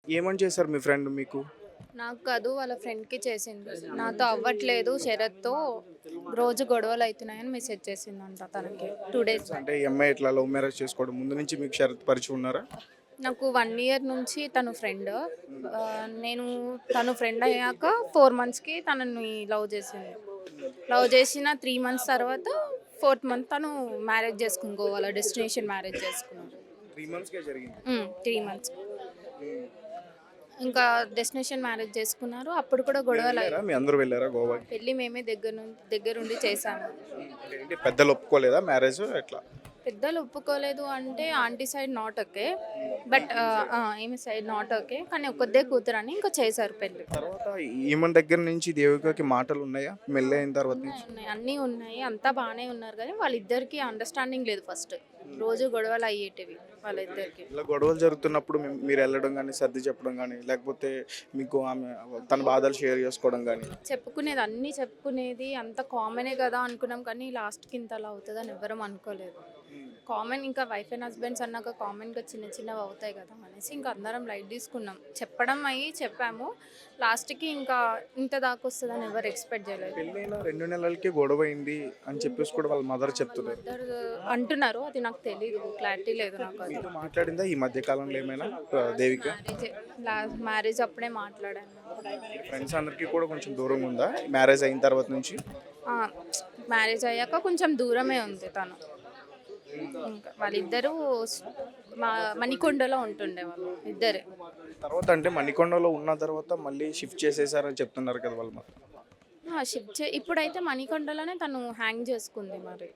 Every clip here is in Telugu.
ఏమని చేశారు మీ ఫ్రెండ్ మీకు? నాకు కాదు వాళ్ళ ఫ్రెండ్‌కి చేసింది. నాతో అవ్వట్లేదు శరత్‌తో రోజు గొడవలు అయితున్నాయని మెసేజ్ చేసిందంట తనకి 2 డేస్ బ్యాక్. అంటే ఈ అమ్మాయి ఇట్లా లవ్ మ్యారేజ్ చేసుకోవడం ముందు నుంచి మీకు షరత్ పరిచయం ఉన్నారా? నాకు 1 ఇయర్ నుంచి తను ఫ్రెండ్. నేను తను ఫ్రెండ్ అయ్యాక 4 మంత్స్‌కి తనని లవ్ చేసింది. లవ్ చేసిన 3 మంత్స్ తర్వాత 4థ్ మంత్ తను మ్యారేజ్ చేసుకుంది గోవాలో డెస్టినేషన్ మ్యారేజ్ చేసుకున్నారు. 3 మంత్స్‌కే జరిగింది. 3 మంత్స్. హ్మ్. ఇంకా డెస్టినేషన్ మ్యారేజ్ చేసుకున్నారు. అప్పుడు కూడా మీరు గొడవలు వెళ్లారా? మీ అందరూ వెళ్లారా గోవాకి? పెళ్లి మేమే దగ్గరుండి చేశాము. అంటే ఏంటి పెద్దలు ఒప్పుకోలేదా మ్యారేజ్ ఎట్లా? పెద్దలు ఒప్పుకోలేదు అంటే aunty side not okay. But ఈమె సైడ్ నాట్ ఓకే. కానీ ఒక్కదే కూతురని ఇంకా చేశారు పెళ్లి. తర్వాత ఈమె దగ్గర నుంచి దేవికకి మాటలు ఉన్నాయా? పెళ్లి అయిన తర్వాత నుంచి? ఉన్నాయి. అన్నీ ఉన్నాయి. అంతా బాగానే ఉన్నారు కానీ వాళ్ళిద్దరికీ అండర్‌స్టాండింగ్ లేదు ఫస్ట్. రోజు గొడవలు అయ్యేటివి వాళ్ళిద్దరికీ. ఇలా గొడవలు జరుగుతున్నప్పుడు మీరు వెళ్ళడం గానీ, సర్ది చెప్పడం గానీ, లేకపోతే మీకు ఆమె తన బాధలు షేర్ చేసుకోవడం గానీ. అన్నీ చెప్పుకునేది అంత కామనే కదా అనుకున్నాం కానీ లాస్ట్‌కి ఇంతలా అవుతదని ఎవ్వరం అనుకోలేదు. కామన్ ఇంకా వైఫ్ అండ్ హస్బెండ్స్ అన్నాక కామన్‌గా చిన్నవి అవుతాయి కదా అనేసి ఇంకా అందరం లైట్ తీసుకున్నాం. చెప్పాము. లాస్ట్‌కి ఇంకా ఇంత దాకా వస్తదని ఎవరు ఎక్స్‌పెక్ట్ చేయలేదు. పెళ్ళైన 2 నెలలకే గొడవైంది అని చెప్పేసి కూడా వాళ్ళ మదర్ చెప్తున్నారు. మదర్ అంటున్నారు. అది నాకు తెలీదు. క్లారిటీ లేదు నాకు అది. మీతో మాట్లాడిందా ఈ మధ్య కాలంలో ఏమైనా దేవిక? మ్యారేజ్ అప్పుడే మాట్లాడాను. ఫ్రెండ్స్ అందరికీ కూడా కొంచెం దూరంగా ఉందా మ్యారేజ్ అయిన తర్వాత నుంచి? ఆ, మ్యారేజ్ అయ్యాక కొంచెం దూరమే ఉంది తను. ఇంకా వాళ్ళిద్దరూ మణికొండలో ఉంటుండే వాళ్ళు ఇద్దరే. తర్వాత అంటే మణికొండలో ఉన్న తర్వాత మళ్ళీ షిఫ్ట్ చేసేసారని చెప్తున్నారు కదా వాళ్ళ మదర్. ఇప్పుడైతే మణికొండలోనే తను హ్యాంగ్ చేసుకుంది మరి.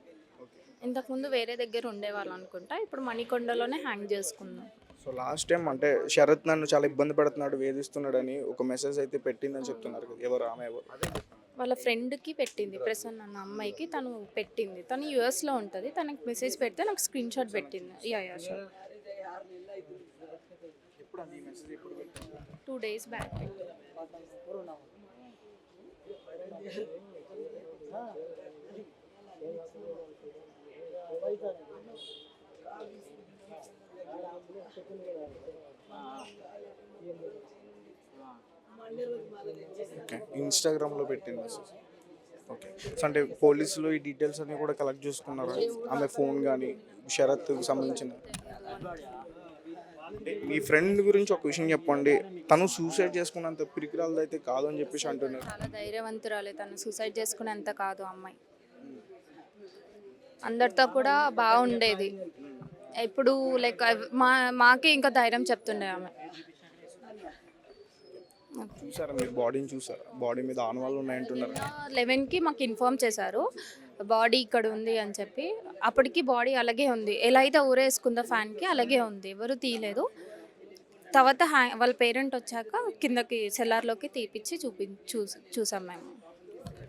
ఇంతకుముందు వేరే దగ్గర ఉండేవాళ్ళు అనుకుంటా. ఇప్పుడు మణికొండలోనే హ్యాంగ్ చేసుకుందాం. సో లాస్ట్ టైం అంటే శరత్ నన్ను చాలా ఇబ్బంది పెడుతున్నాడు, వేధిస్తున్నాడని ఒక మెసేజ్ అయితే పెట్టిందని చెప్తున్నారు కదా. ఎవరు ఆమె ఎవరు? వాళ్ళ ఫ్రెండ్కి పెట్టింది. ప్రసన్న అన్న అమ్మాయికి తను పెట్టింది. తను యూఎస్లో ఉంటుంది. తనకి మెసేజ్ పెడితే నాకు స్క్రీన్ షాట్ పెట్టింది. Yeah sure. 2 డేస్ బ్యాక్ పెట్టింది. ఓకే, ఇన్స్టాగ్రామ్లో పెట్టింది మెసేజ్. ఓకే, సో అంటే పోలీసులు ఈ డీటెయిల్స్ అన్ని కూడా కలెక్ట్ చేసుకున్నారు. ఆమె ఫోన్ కానీ షరత్కి సంబంధించిన. అంటే మీ ఫ్రెండ్ గురించి ఒక విషయం చెప్పండి. తను సూసైడ్ చేసుకున్నంత పిరికిరాలది అయితే కాదు అని చెప్పేసి అంటున్నారు. చాలా ధైర్యవంతురాలే. తను సూసైడ్ చేసుకునేంత కాదు అమ్మాయి. అందరితో కూడా బాగుండేది. ఇప్పుడు లైక్ మాకే ఇంకా ధైర్యం చెప్తుండే ఆమె. చూసారా మీరు బాడీని చూసారా? బాడీ మీద ఆనవాళ్ళు ఉన్నాయంటున్నారు. 11కి మాకు ఇన్ఫార్మ్ చేశారు బాడీ ఇక్కడ ఉంది అని చెప్పి. అప్పటికి బాడీ అలాగే ఉంది. ఎలా అయితే ఊరేసుకుందో ఫ్యాన్కి అలాగే ఉంది. ఎవరు తీయలేదు. తర్వాత వాళ్ళ పేరెంట్ వచ్చాక కిందకి సెల్లార్లోకి తీపిచ్చి చూసాం మేము.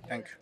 Thank you.